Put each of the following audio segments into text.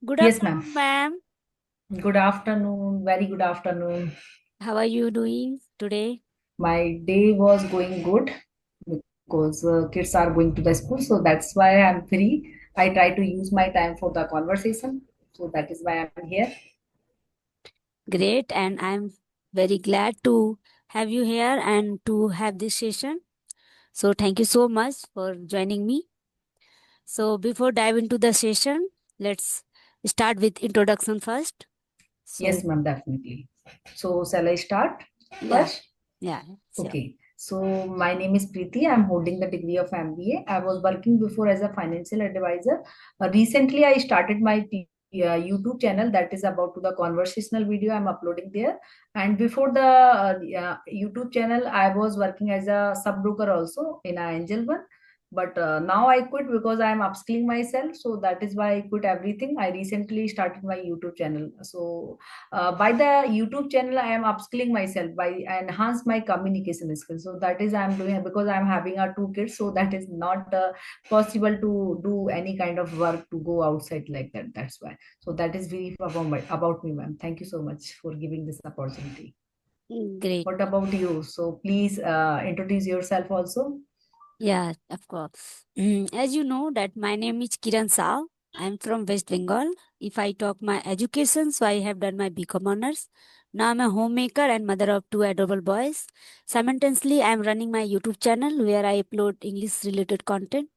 Good Yes, ma'am. afternoon, ma'am. Good afternoon. Very good afternoon. How are you doing today? My day was going good because kids are going to the school, so that's why I'm free. I try to use my time for the conversation, so that is why I'm here. Great, and I'm very glad to have you here and to have this session. So, thank you so much for joining me. So, before dive into the session, let's start with introduction first. Yes, So, ma'am, definitely. So, shall I start yeah, first? yeah, sure. Okay. So, my name is Preeti. I'm holding the degree of MBA. I was working before as a financial advisor. Recently, I started my YouTube channel that is about to the conversational video I'm uploading there. And before the YouTube channel, I was working as a sub broker also in a Angel One. But now I quit because I am upskilling myself. So that is why I quit everything. I recently started my YouTube channel. So by the YouTube channel, I am upskilling myself by enhance my communication skills. So that is I'm doing because I'm having a two kids. So that is not possible to do any kind of work to go outside like that. That's why. So that is brief about me, ma'am. Thank you so much for giving this opportunity. Great. What about you? So please introduce yourself also. Yeah, of course. As you know that my name is Kiran Saw. I'm from West Bengal. If I talk my education, so I have done my BCom honors. Now I'm a homemaker and mother of two adorable boys. Simultaneously, I'm running my YouTube channel where I upload English related content.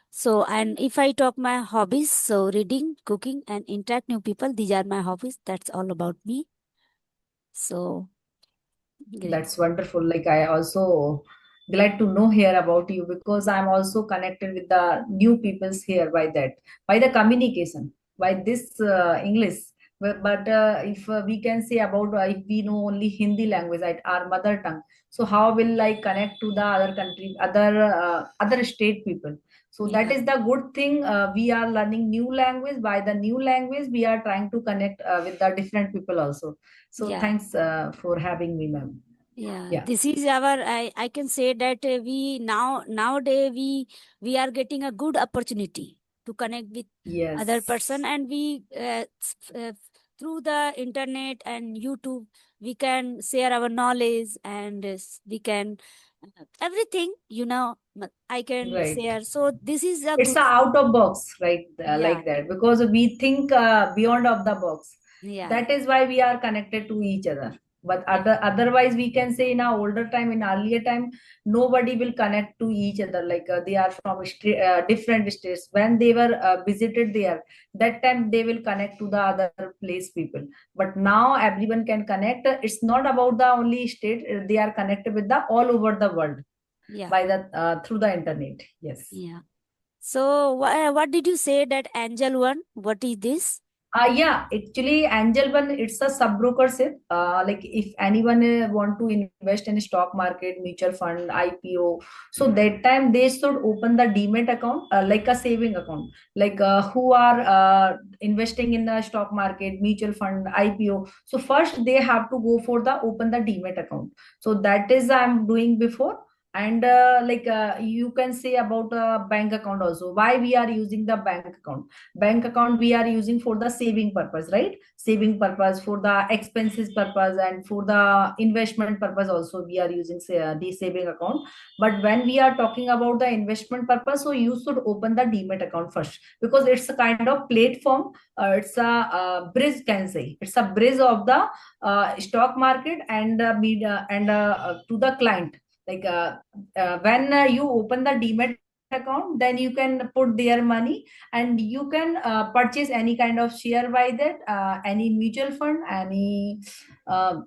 So, and if I talk my hobbies, so reading, cooking, and interact new people, these are my hobbies. That's all about me. So, great. That's wonderful. Like I also glad to know here about you because I'm also connected with the new peoples here by that, by the communication, by this English. But if we can say about if we know only Hindi language, right, our mother tongue, so how will I connect to the other country, other state people? So that Yeah. is the good thing. We are learning new language. By the new language, we are trying to connect with the different people also. So Yeah. thanks for having me, ma'am. Yeah, Yeah. this is our. I can say that we nowadays we are getting a good opportunity to connect with other person, Yes. and we through the internet and YouTube we can share our knowledge and we can everything I can Right. share. So this is a It's good. a out of box, right? Yeah, Like that because we think beyond of the box. yeah, That is why we are connected to each other. But yeah, otherwise, we can say in our older time, in earlier time, nobody will connect to each other. Like they are from different states. When they were visited there, that time they will connect to the other place people. But now everyone can connect. It's not about the only state. They are connected with the all over the world yeah, by the through the internet. Yes. yeah. So what did you say that Angel One? What is this? Yeah, actually, Angel One, it's a sub-brokership. Like if anyone want to invest in stock market, mutual fund, IPO, so that time they should open the Demat account, like a saving account. Like who are investing in the stock market, mutual fund, IPO. So first they have to go for the open the Demat account. So that is I'm doing before. And like you can say about a bank account also. Why we are using the bank account we are using for the saving purpose, right? Saving purpose, for the expenses purpose, and for the investment purpose also we are using the saving account. But when we are talking about the investment purpose, so you should open the Demat account first because it's a kind of platform. It's a bridge, can say it's a bridge of the stock market and media and to the client. Like when you open the Demat account, then you can put their money and you can purchase any kind of share by that, any mutual fund, any uh,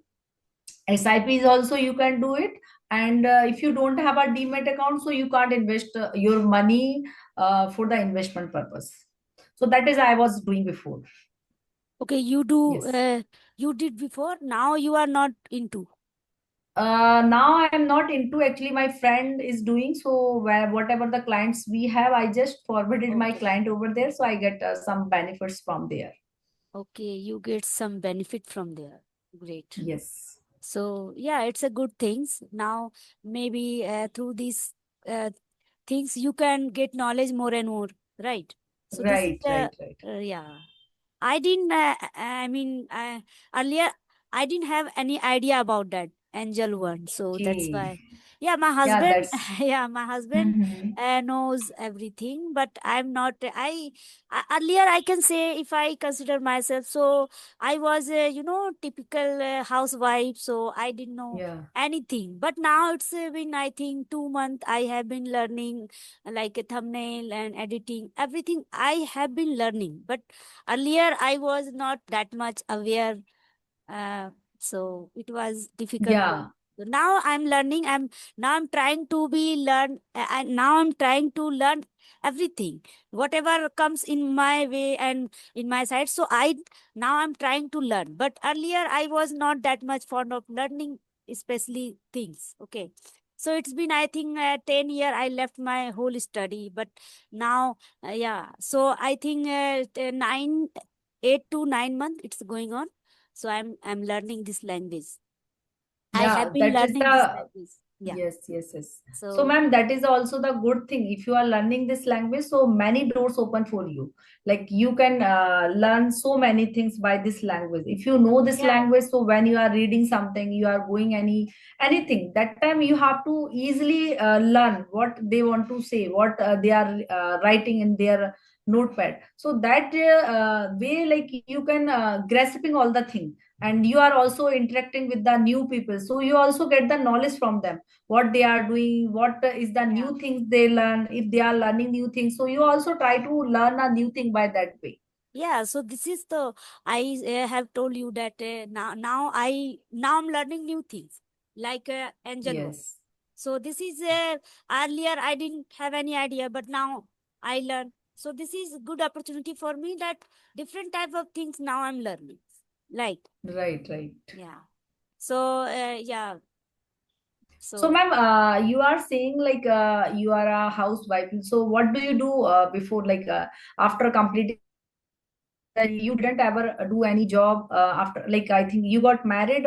SIPs also you can do it. And if you don't have a Demat account, so you can't invest your money for the investment purpose. So that is I was doing before. Okay, you do. Yes. You did before. Now you are not into. Now I am not into, actually my friend is doing. So where whatever the clients we have, I just forwarded my Okay. client over there, so I get some benefits from there. Okay, you get some benefit from there. Great. Yes. So yeah, it's a good things. Now maybe through these uh, things you can get knowledge more and more, right? So this is Right, right, right. yeah. I didn't, I mean, earlier I didn't have any idea about that Angel one. So that's Okay. why, yeah, my Yeah, husband, that's. yeah, my husband Mhm. knows everything, but I'm not, earlier I can say if I consider myself, so I was a, typical housewife, so I didn't know Yeah. anything. But now it's been, I think, 2 months I have been learning like a thumbnail and editing, everything I have been learning. But earlier I was not that much aware, uh, so it was difficult for Yeah. me. So now I'm learning. I'm trying to be learn, and now I'm trying to learn everything, whatever comes in my way and in my side. So I'm trying to learn. But earlier I was not that much fond of learning, especially things. Okay. So it's been, I think, 10 year I left my whole study, but now, yeah. So I think 8 to 9 months it's going on. So I'm learning this language. I Yeah, have been that is learning this the. language. Yeah. Yes, yes, yes. So, So ma'am, that is also the good thing. If you are learning this language, so many doors open for you. Like you can learn so many things by this language. If you know this yeah, language, so when you are reading something, you are going anything. That time you have to easily learn what they want to say, what they are writing in their notepad. So that way, like you can grasping all the thing, and you are also interacting with the new people. So you also get the knowledge from them, what they are doing, what is the yeah, new things they learn, if they are learning new things, so you also try to learn a new thing by that way. yeah. So this is the I have told you that now I'm learning new things like angel one. Yes. So this is earlier I didn't have any idea, but now I learn. So this is a good opportunity for me that different type of things now I'm learning. Like, Right, right. yeah. So yeah. So So ma'am, you are saying like you are a housewife, so what do you do before, like after completing, you didn't ever do any job after, like I think you got married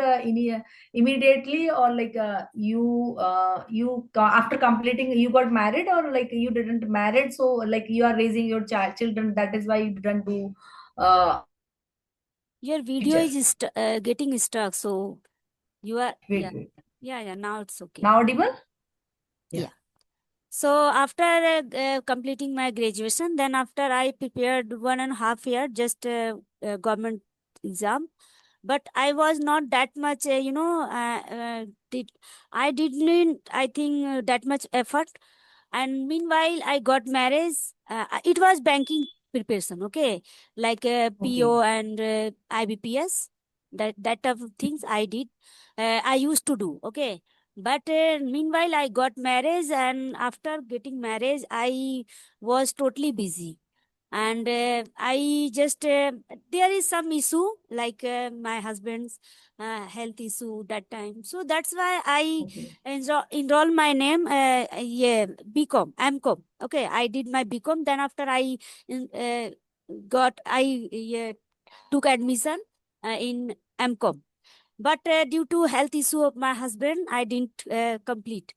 immediately, or like after completing you got married, or like you didn't married, so like you are raising your children, that is why you didn't do uh your video teacher. is getting stuck. So you are, yeah, Wait, wait. yeah. Now it's okay. Now audible? Yeah. Yeah. So after completing my graduation, then after I prepared 1.5 year just government exam, but I was not that much, did I didn't, I think, that much effort. And meanwhile, I got married. It was banking preparation, okay, like Okay. PO and IBPS. That type of things I did. I used to do, okay. But meanwhile, I got married, and after getting married, I was totally busy. And I just there is some issue like my husband's health issue that time. So that's why I Okay. enroll my name, yeah, BCom, MCom. Okay, I did my BCom. Then after I uh, took admission in MCom. But due to health issue of my husband, I didn't complete.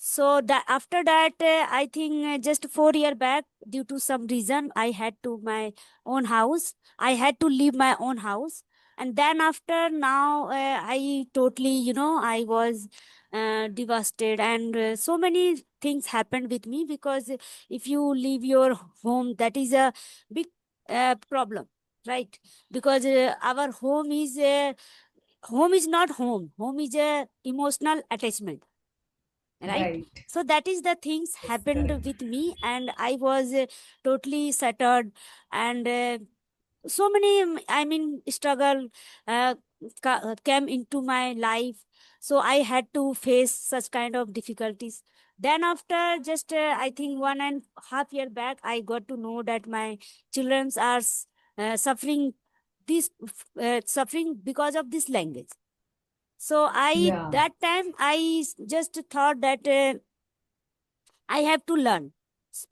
So that after that, I think just 4 year back, due to some reason, I had to my own house. I had to leave my own house, and then after now, I totally, I was devastated, and so many things happened with me because if you leave your home, that is a big problem, right? Because our home is not home. Home is a emotional attachment, right? Right. So that is the things Yes, happened correct. with me, and I was totally shattered. And so many, I mean, struggle came into my life. So I had to face such kind of difficulties. Then after just I think 1.5 year back, I got to know that my children are suffering this suffering because of this language. So I Yeah. that time I just thought that I have to learn.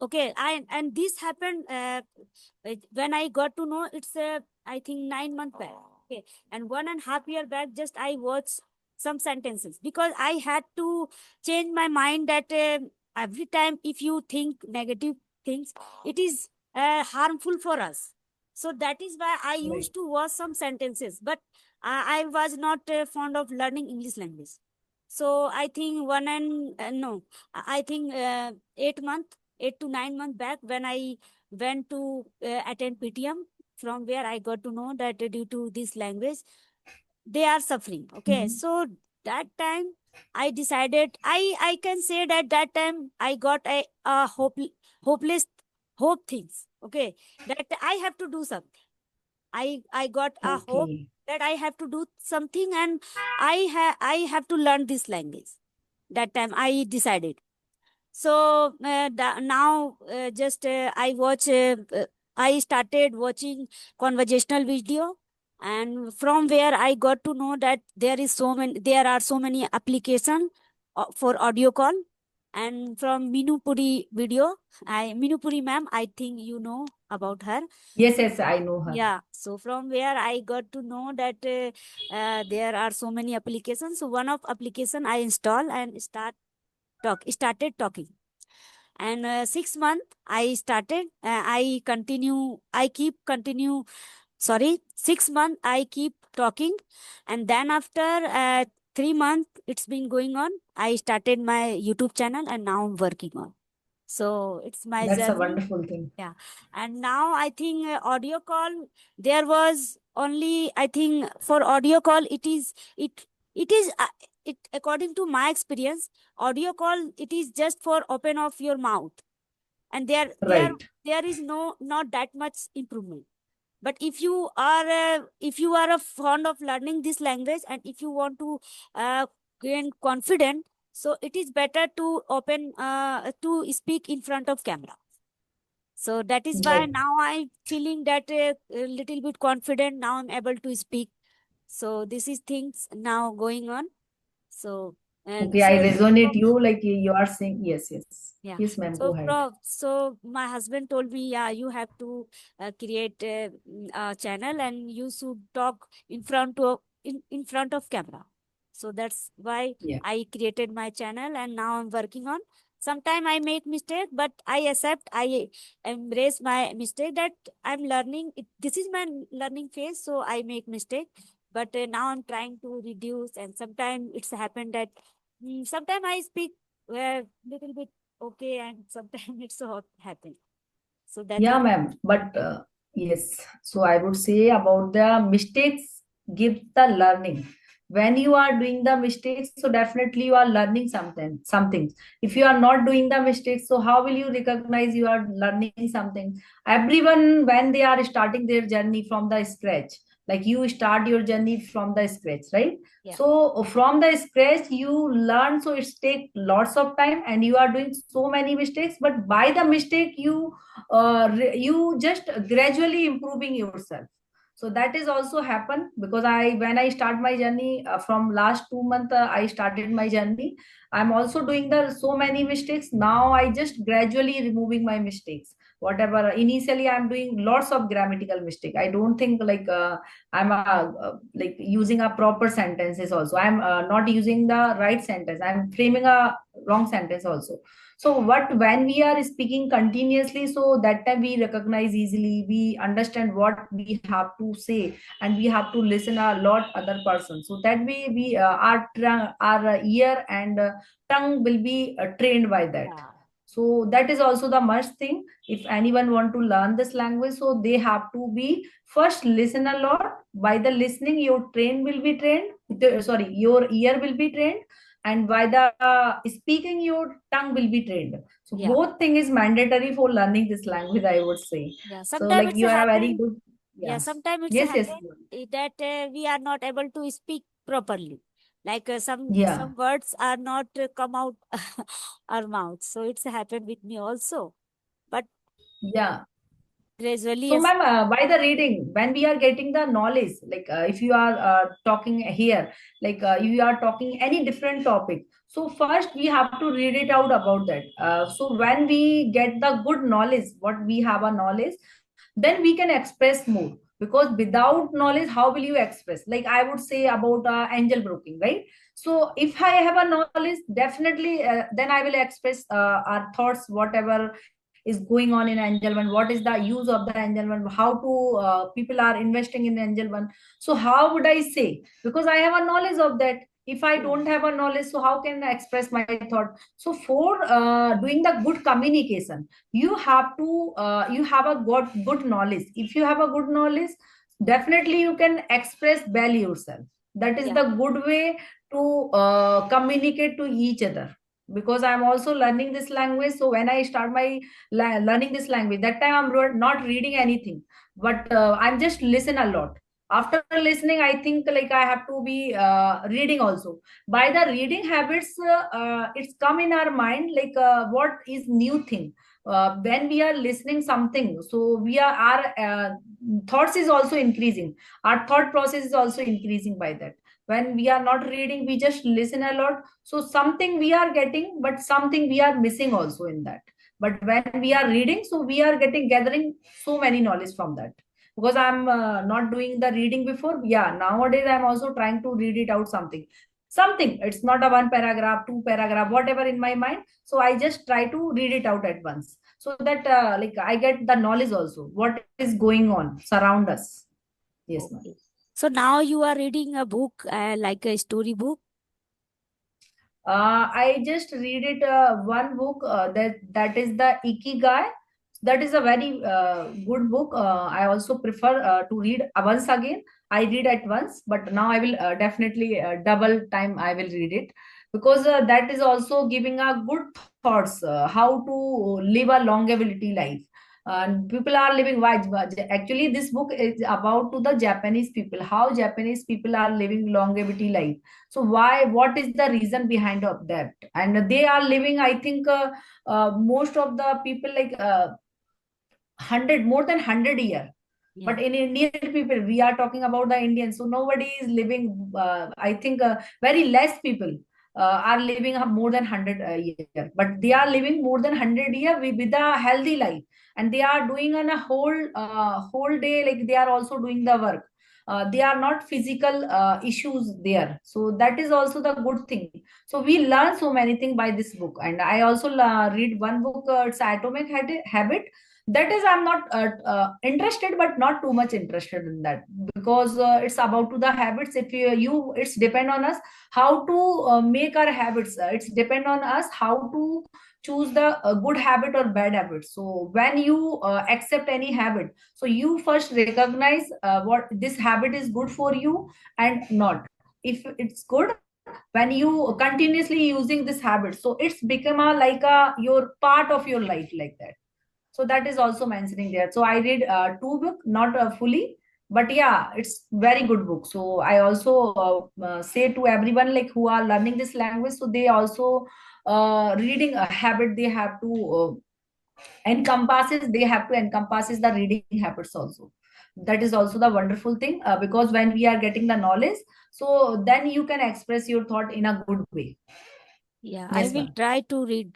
Okay, and this happened when I got to know it's I think 9 months back. Okay, and 1.5 year back, just I watched some sentences because I had to change my mind that every time if you think negative things, it is harmful for us. So that is why I Right. used to watch some sentences, but I was not fond of learning English language. So I think one and no, I think 8 month, 8 to 9 month back when I went to attend PTM, from where I got to know that due to this language they are suffering. Okay, Mhm. so that time I decided, I can say that that time I got a hopeless hope things. Okay, that I have to do something. I got a hope Okay. that I have to do something, and I have to learn this language. That time I decided. So now just I watch. I started watching conversational video, and from where I got to know that there are so many application for audio call, and from Minupuri video. Minupuri ma'am, I think you know about her. Yes, yes, I know her. Yeah, so from where I got to know that there are so many applications. So one of application I install and started talking. And 6 month I started. I keep continue. Sorry, 6 month I keep talking, and then after 3 month it's been going on. I started my YouTube channel, and now I'm working on. So it's my That's a journey. wonderful thing. Yeah, and now I think audio call. There was only, I think, for audio call it is it, according to my experience, audio call it is just for open of your mouth, and Right. there is not that much improvement. But if you are a fond of learning this language, and if you want to gain confident, so it is better to open to speak in front of camera. So that is why Right. now I'm feeling that a little bit confident. Now I'm able to speak. So this is things now going on. So and Okay, I so resonate you like you are saying. Yes, yes. yeah. Yes, ma'am, go So ahead. so my husband told me, yeah, you have to create a channel, and you should talk in front of camera. So that's why Yeah. I created my channel, and now I'm working on. Sometime I make mistake, but I accept, I embrace my mistake, that I'm learning. This is my learning phase, so I make mistake. But now I'm trying to reduce, and sometimes it's happened that sometimes I speak little bit okay, and sometimes it's not happen. So that Yeah, is, ma'am. But yes, so I would say about the mistakes give the learning. When you are doing the mistakes, so definitely you are learning something. Something. If you are not doing the mistakes, so how will you recognize you are learning something? Everyone, when they are starting their journey from the scratch, like you start your journey from the scratch, right? yeah, So from the scratch, you learn. So it's take lots of time, and you are doing so many mistakes. But by the mistake, you just gradually improving yourself. So that is also happen because I when I start my journey from last 2 months, I started my journey. I'm also doing the so many mistakes. Now I just gradually removing my mistakes. Whatever initially I'm doing lots of grammatical mistake. I don't think like I'm like using a proper sentences also. I'm not using the right sentence. I'm framing a wrong sentence also. So what when we are speaking continuously, so that time we recognize easily, we understand what we have to say, and we have to listen a lot other person. So that way we our ear and tongue will be trained by that. yeah, So that is also the must thing. If anyone want to learn this language, so they have to be first listen a lot. By the listening, your train will be trained. Sorry, your ear will be trained, and by the speaking your tongue will be trained. So yeah, both thing is mandatory for learning this language, I would say. yeah. So Sometimes like it's you are a very happen. good. Yeah, Yeah. sometimes it's Yes, yes. happen that we are not able to speak properly. Like Yeah. some words are not come out our mouth. So it's happened with me also. But Yeah. gradually, So, as ma'am, by the reading, when we are getting the knowledge, like if you are talking here, like you are talking any different topic, so first we have to read it out about that. So when we get the good knowledge, what we have a knowledge, then we can express more. Because without knowledge, how will you express? Like I would say about angel broking, right? So if I have a knowledge, definitely then I will express our thoughts, whatever is going on in angel one, what is the use of the angel one, how to people are investing in angel one. So how would I say, because I have a knowledge of that. If I Yeah. don't have a knowledge, so how can I express my thought? So for doing the good communication, you have to you have a good knowledge. If you have a good knowledge, definitely you can express well yourself. That is Yeah. the good way to communicate to each other. Because I'm also learning this language, so when I start my learning this language, that time I'm not reading anything, but I'm just listen a lot. After listening, I think like I have to be reading also. By the reading habits, it's come in our mind like what is new thing. When we are listening something, so we are our thoughts is also increasing, our thought process is also increasing by that. When we are not reading, we just listen a lot, so something we are getting, but something we are missing also in that. But when we are reading, so we are getting gathering so many knowledge from that. Because I'm not doing the reading before, yeah, nowadays I'm also trying to read it out something. It's not a one paragraph, two paragraph, whatever in my mind, so I just try to read it out at once, so that like I get the knowledge also what is going on surround us. Yes, ma'am. Okay. So now you are reading a book, like a story book. I just read it one book that is the Ikigai. That is a very good book. I also prefer to read once again. I read at once, but now I will definitely double time. I will read it because that is also giving a good thoughts how to live a longevity life. And people are living why actually this book is about to the Japanese people, how Japanese people are living longevity life. So why, what is the reason behind of that? And they are living, I think most of the people like 100 more than 100 year. But Yeah. in Indian people, we are talking about the Indians, so nobody is living I think very less people are living more than 100 year, but they are living more than 100 year with a healthy life. And they are doing on a whole day, like they are also doing the work. They are not physical issues there, so that is also the good thing. So we learn so many things by this book. And I also read one book, it's Atomic Habit. That is I'm not interested, but not too much interested in that, because it's about to the habits. If you it's depend on us how to make our habits. It's depend on us how to choose the good habit or bad habit. So when you accept any habit, so you first recognize what this habit is good for you and not. If it's good, when you continuously using this habit, so it's become a like a your part of your life, like that. So that is also mentioning there. So I read two book, not fully, but yeah, it's very good book. So I also say to everyone like who are learning this language, so they also reading a habit, they have to encompasses, they have to encompasses the reading habits also. That is also the wonderful thing, because when we are getting the knowledge, so then you can express your thought in a good way. Yeah, I Yes, will ma'am. try to read.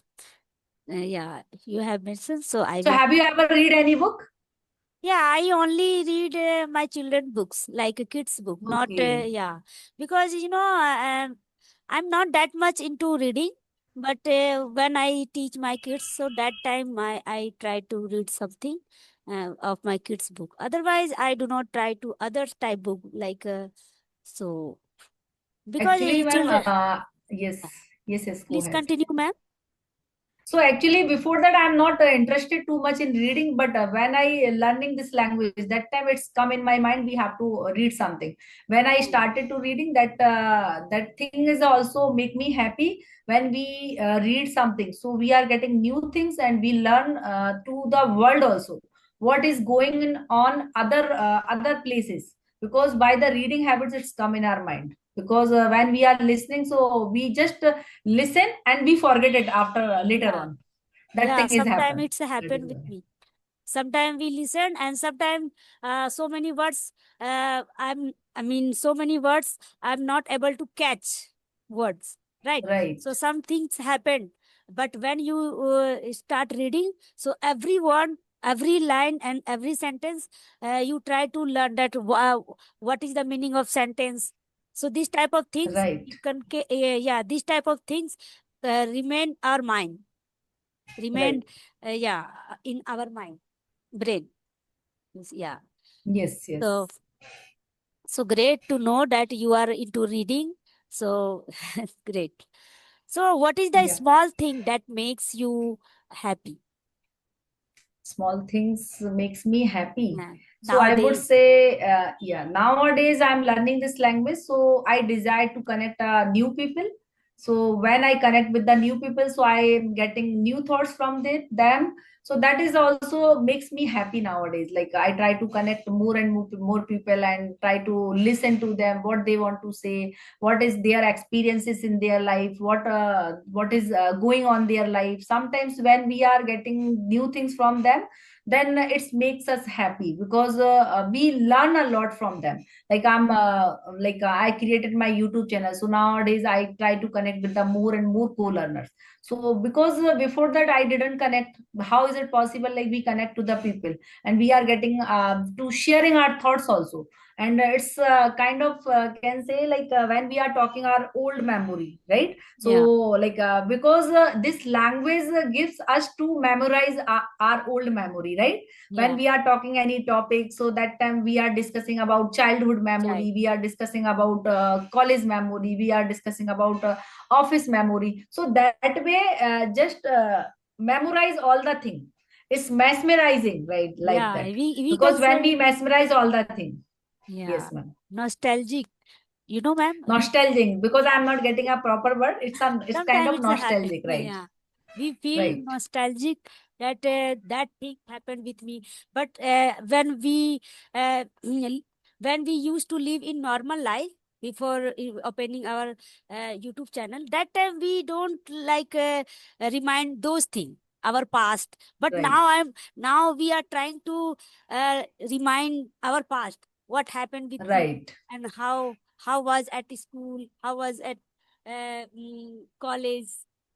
Yeah, you have mentioned, so I So will. have you ever read any book? Yeah, I only read my children books, like a kids book, not Okay. yeah, because I'm not that much into reading, but when I teach my kids, so that time I try to read something of my kids book. Otherwise, I do not try to other type book like so because Actually, ma'am, children. yes, yes, yes, go Please ahead. continue, ma'am. So actually, before that, I'm not interested too much in reading, but when I learning this language, that time it's come in my mind. We have to read something. When I started to reading, that thing is also make me happy when we read something. So we are getting new things and we learn to the world also what is going on other places. Because by the reading habits, it's come in our mind. Because when we are listening, so we just listen and we forget it after later Yeah, on. That yeah. thing is Sometimes happen. it's That is happened with why. me. Sometimes we listen, and sometimes so many words so many words I'm not able to catch words, right? Right, So some things happen, but when you start reading, so every word, every line and every sentence, you try to learn that what is the meaning of sentence. So this type of things right. you can yeah, this type of things remain our mind. remain, yeah, in our mind, brain. Yeah. Yes, yes. So, so great to know that you are into reading. So great. So, what is the Yeah. small thing that makes you happy? Small things makes me happy. Yeah. So I would Nowadays, say, yeah, nowadays I'm learning this language, so I desire to connect new people. So when I connect with the new people, so I am getting new thoughts from them. So that is also makes me happy nowadays. Like I try to connect more and more people and try to listen to them, what they want to say, what is their experiences in their life, what is going on their life. Sometimes when we are getting new things from them, then it makes us happy because we learn a lot from them. Like I created my YouTube channel, so nowadays I try to connect with the more and more co-learners. So because before that I didn't connect, how is it possible like we connect to the people and we are getting to sharing our thoughts also. And it's kind of can say like when we are talking our old memory, right? So yeah, like because this language gives us to memorize our old memory, right? When yeah, we are talking any topic, so that time we are discussing about childhood child, memory, we are discussing about college memory, we are discussing about office memory. So that way just memorize all the thing. It's mesmerizing, right? Like yeah. that. We can Because when say, we mesmerize all the thing. yeah, Yes, ma'am. nostalgic. You know, ma'am. Nostalgic, because Yeah. I'm not getting a proper word. It's kind Sometimes of it's a happen. nostalgic, right? Yeah, we feel Right. nostalgic that that thing happened with me. But uh, when we used to live in normal life before opening our YouTube channel, that time we don't like remind those things, our past. But Right. now we are trying to remind our past, what happened with me, Right. and how was at school, how was at college.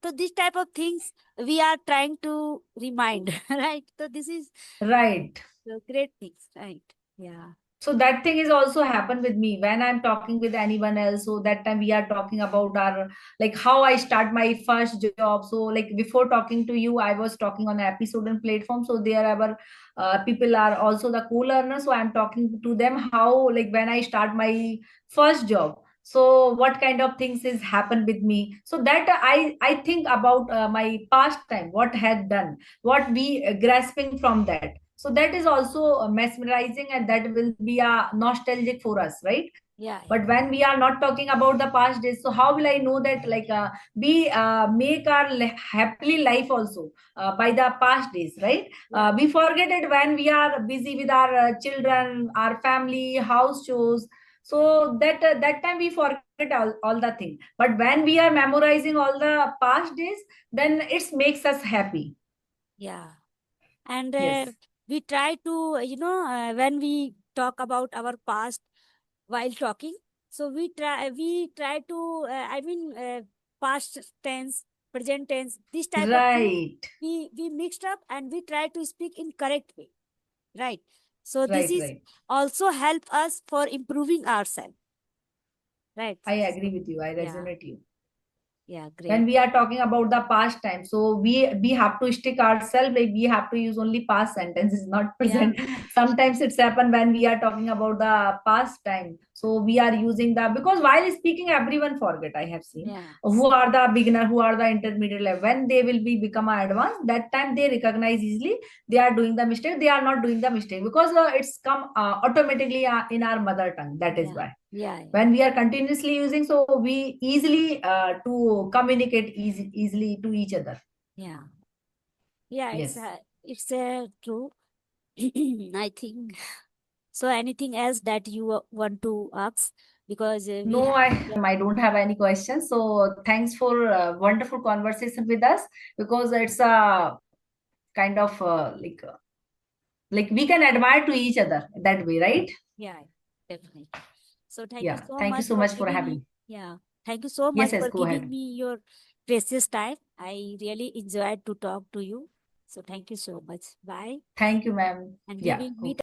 So this type of things we are trying to remind, right? So this is Right. the great things, right? Yeah, So that thing is also happened with me when I'm talking with anyone else. So that time we are talking about our, like how I start my first job. So like before talking to you, I was talking on an episode and platform. So there our people are also the co-learners. So I'm talking to them how like when I start my first job. So what kind of things has happened with me? So that I think about my past time, what had done, what we grasping from that. So that is also mesmerizing and that will be nostalgic for us, right? yeah, But when we are not talking about the past days, so how will I know that like we make our happily life also by the past days, right? yeah, We forget it when we are busy with our children, our family, house chores. So that time we forget all the thing. But when we are memorizing all the past days, then it makes us happy. yeah. And Yes. we try to, when we talk about our past while talking, so we try to, past tense, present tense, this type of thing. Right. We mixed up and we try to speak in correct way, right? So this Right, is right. also help us for improving ourselves, right? I agree So, with you. I yeah, resonate you. yeah, When great. we are talking about the past time, so we have to stick ourselves, like we have to use only past sentences, not Yeah, present. Sometimes it's happened when we are talking about the past time, so we are using the, because while speaking everyone forget, I have seen yeah, who are the beginner, who are the intermediate level, when they will be become a advanced, that time they recognize easily they are doing the mistake, they are not doing the mistake, because it's come automatically in our mother tongue, that is yeah, why yeah, when we are continuously using, so we easily to communicate easily to each other. yeah, yeah. Yes. It's true. I think so. Anything else that you want to ask? Because we No, have, yeah, I don't have any questions, so thanks for wonderful conversation with us, because it's a kind of like we can admire to each other that way, right? yeah, definitely. So thank you Yeah, so thank you much so for much for giving me, having. yeah, thank you so Yes, much yes, for go giving ahead. me your precious time. I really enjoyed to talk to you. So thank you so much. Bye. Thank you, ma'am. And Yeah, giving me okay.